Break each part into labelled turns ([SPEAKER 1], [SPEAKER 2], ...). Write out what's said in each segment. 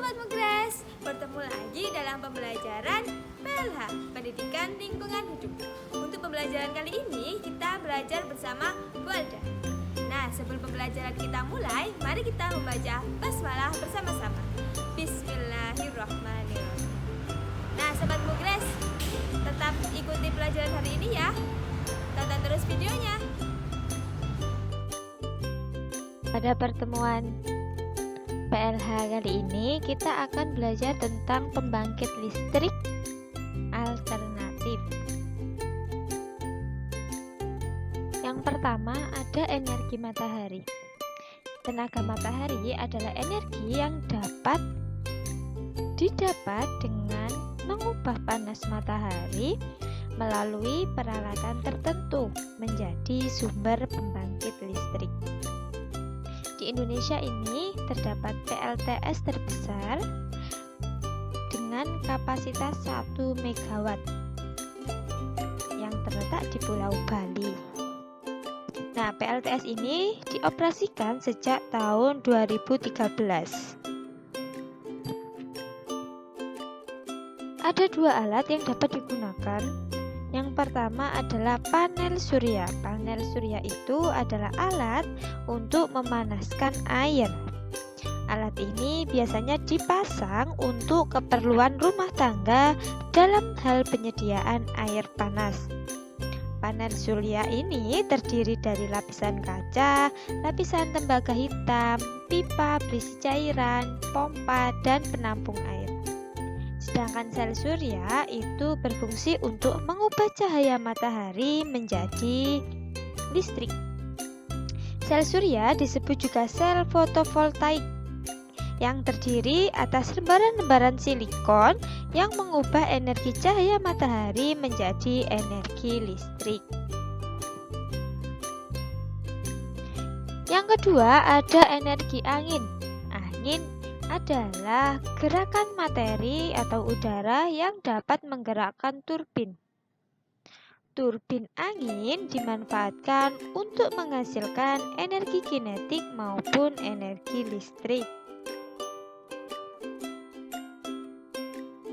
[SPEAKER 1] Sobat Mugres, bertemu lagi dalam pembelajaran PLH, Pendidikan Lingkungan Hidup. Untuk pembelajaran kali ini, kita belajar bersama Bu Alda. Nah, sebelum pembelajaran kita mulai, mari kita membaca basmalah bersama-sama. Bismillahirrahmanirrahim. Nah, Sobat Mugres, tetap ikuti pelajaran hari ini ya. Tonton terus videonya.
[SPEAKER 2] Pada pertemuan PLH kali ini kita akan belajar tentang pembangkit listrik alternatif. Yang pertama ada energi matahari. Tenaga matahari adalah energi yang didapat dengan mengubah panas matahari melalui peralatan tertentu menjadi sumber pembangkit listrik. Di Indonesia ini terdapat PLTS terbesar dengan kapasitas 1 MW yang terletak di Pulau Bali. Nah, PLTS ini dioperasikan sejak tahun 2013. Ada dua alat yang dapat digunakan. Yang pertama adalah panel surya. Panel surya itu adalah alat untuk memanaskan air. Alat ini biasanya dipasang untuk keperluan rumah tangga dalam hal penyediaan air panas. Panel surya ini terdiri dari lapisan kaca, lapisan tembaga hitam, pipa berisi cairan, pompa, dan penampung air. Sedangkan sel surya itu berfungsi untuk mengubah cahaya matahari menjadi listrik. Sel surya disebut juga sel fotovoltaik yang terdiri atas lembaran-lembaran silikon yang mengubah energi cahaya matahari menjadi energi listrik. Yang kedua ada energi angin. Angin adalah gerakan materi atau udara yang dapat menggerakkan turbin. Turbin angin dimanfaatkan untuk menghasilkan energi kinetik maupun energi listrik.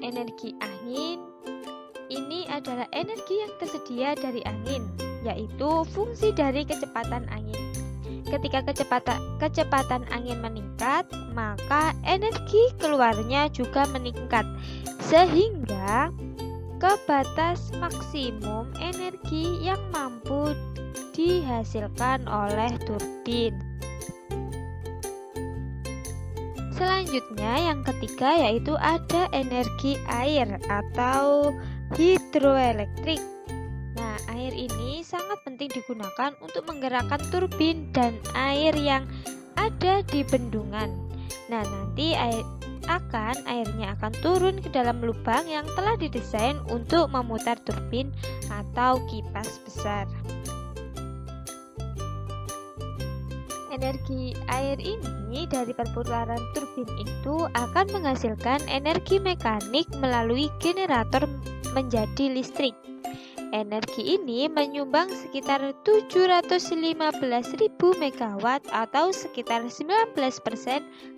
[SPEAKER 2] Energi angin ini adalah energi yang tersedia dari angin, yaitu fungsi dari kecepatan angin. Ketika kecepatan angin meningkat, maka energi keluarnya juga meningkat, sehingga ke batas maksimum energi yang mampu dihasilkan oleh turbin. Selanjutnya yang ketiga yaitu ada energi air atau hidroelektrik. Nah, air ini sangat penting digunakan untuk menggerakkan turbin dan air yang ada di bendungan. Nah, nanti airnya akan turun ke dalam lubang yang telah didesain untuk memutar turbin atau kipas besar. Energi air ini dari perputaran turbin itu akan menghasilkan energi mekanik melalui generator menjadi listrik. Energi ini menyumbang sekitar 715.000 MW atau sekitar 19%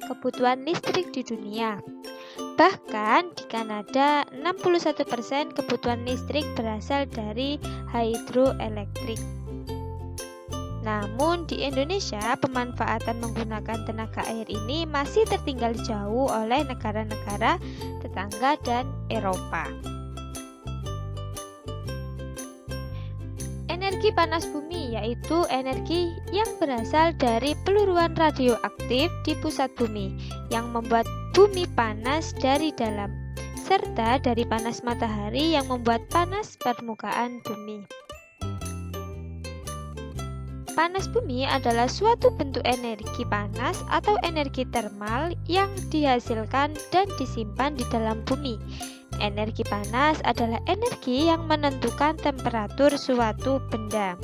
[SPEAKER 2] kebutuhan listrik di dunia. Bahkan di Kanada 61% kebutuhan listrik berasal dari hidroelektrik. Namun di Indonesia pemanfaatan menggunakan tenaga air ini masih tertinggal jauh oleh negara-negara tetangga dan Eropa. Energi panas bumi yaitu energi yang berasal dari peluruan radioaktif di pusat bumi yang membuat bumi panas dari dalam, serta dari panas matahari yang membuat panas permukaan bumi. Panas bumi adalah suatu bentuk energi panas atau energi termal yang dihasilkan dan disimpan di dalam bumi. Energi panas adalah energi yang menentukan temperatur suatu benda.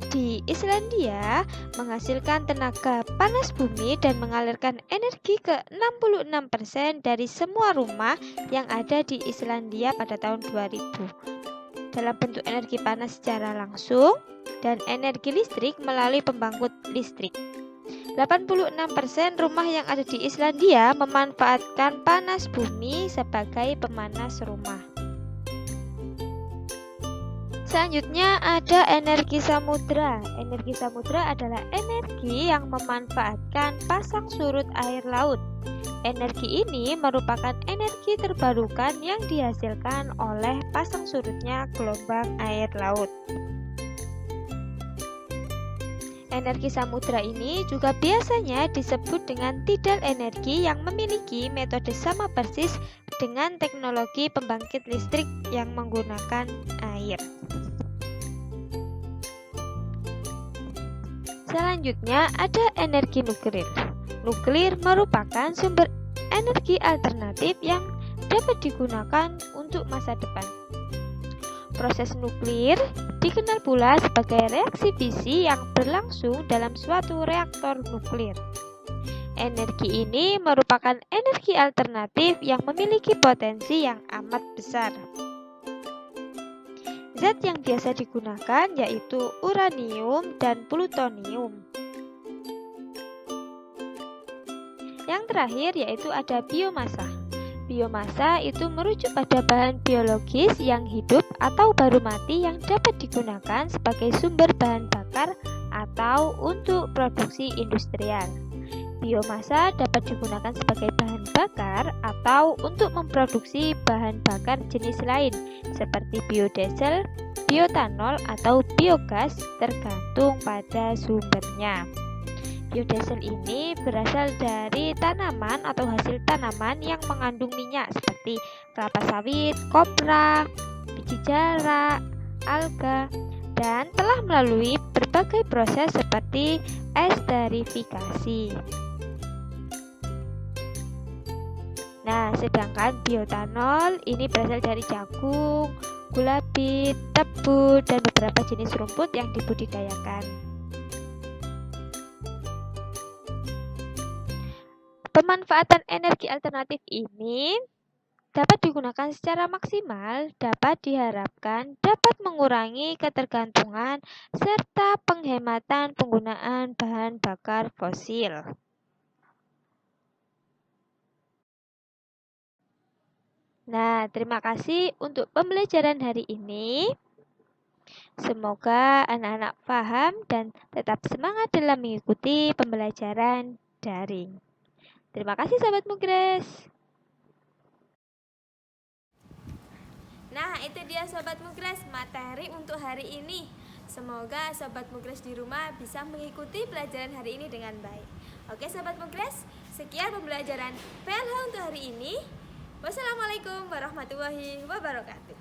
[SPEAKER 2] Di Islandia menghasilkan tenaga panas bumi dan mengalirkan energi ke 66% dari semua rumah yang ada di Islandia pada tahun 2000. dalam bentuk energi panas secara langsung dan energi listrik melalui pembangkit listrik. 86% rumah yang ada di Islandia memanfaatkan panas bumi sebagai pemanas rumah. Selanjutnya ada energi samudra. Energi samudra adalah energi yang memanfaatkan pasang surut air laut. Energi ini merupakan energi terbarukan yang dihasilkan oleh pasang surutnya gelombang air laut. Energi samudra ini juga biasanya disebut dengan tidal energi yang memiliki metode sama persis dengan teknologi pembangkit listrik yang menggunakan air. Selanjutnya ada energi nuklir. Nuklir merupakan sumber energi alternatif yang dapat digunakan untuk masa depan. Proses nuklir dikenal pula sebagai reaksi fisi yang berlangsung dalam suatu reaktor nuklir. Energi ini merupakan energi alternatif yang memiliki potensi yang amat besar. Zat yang biasa digunakan yaitu uranium dan plutonium. Yang terakhir yaitu ada biomasa. Biomasa itu merujuk pada bahan biologis yang hidup atau baru mati yang dapat digunakan sebagai sumber bahan bakar atau untuk produksi industrial. Biomasa dapat digunakan sebagai bahan bakar atau untuk memproduksi bahan bakar jenis lain seperti biodiesel, bioetanol, atau biogas tergantung pada sumbernya. Biodiesel ini berasal dari tanaman atau hasil tanaman yang mengandung minyak seperti kelapa sawit, kopra, biji jarak, alga, dan telah melalui berbagai proses seperti esterifikasi. Nah, sedangkan bioetanol ini berasal dari jagung, gula bit, tebu, dan beberapa jenis rumput yang dibudidayakan. Pemanfaatan energi alternatif ini dapat digunakan secara maksimal, dapat diharapkan dapat mengurangi ketergantungan serta penghematan penggunaan bahan bakar fosil. Nah, terima kasih untuk pembelajaran hari ini. Semoga anak-anak paham dan tetap semangat dalam mengikuti pembelajaran daring. Terima kasih Sobat Mugres.
[SPEAKER 1] Nah, itu dia Sobat Mugres materi untuk hari ini. Semoga Sobat Mugres di rumah bisa mengikuti pelajaran hari ini dengan baik. Oke Sobat Mugres, sekian pembelajaran PLH untuk hari ini. Wassalamualaikum warahmatullahi wabarakatuh.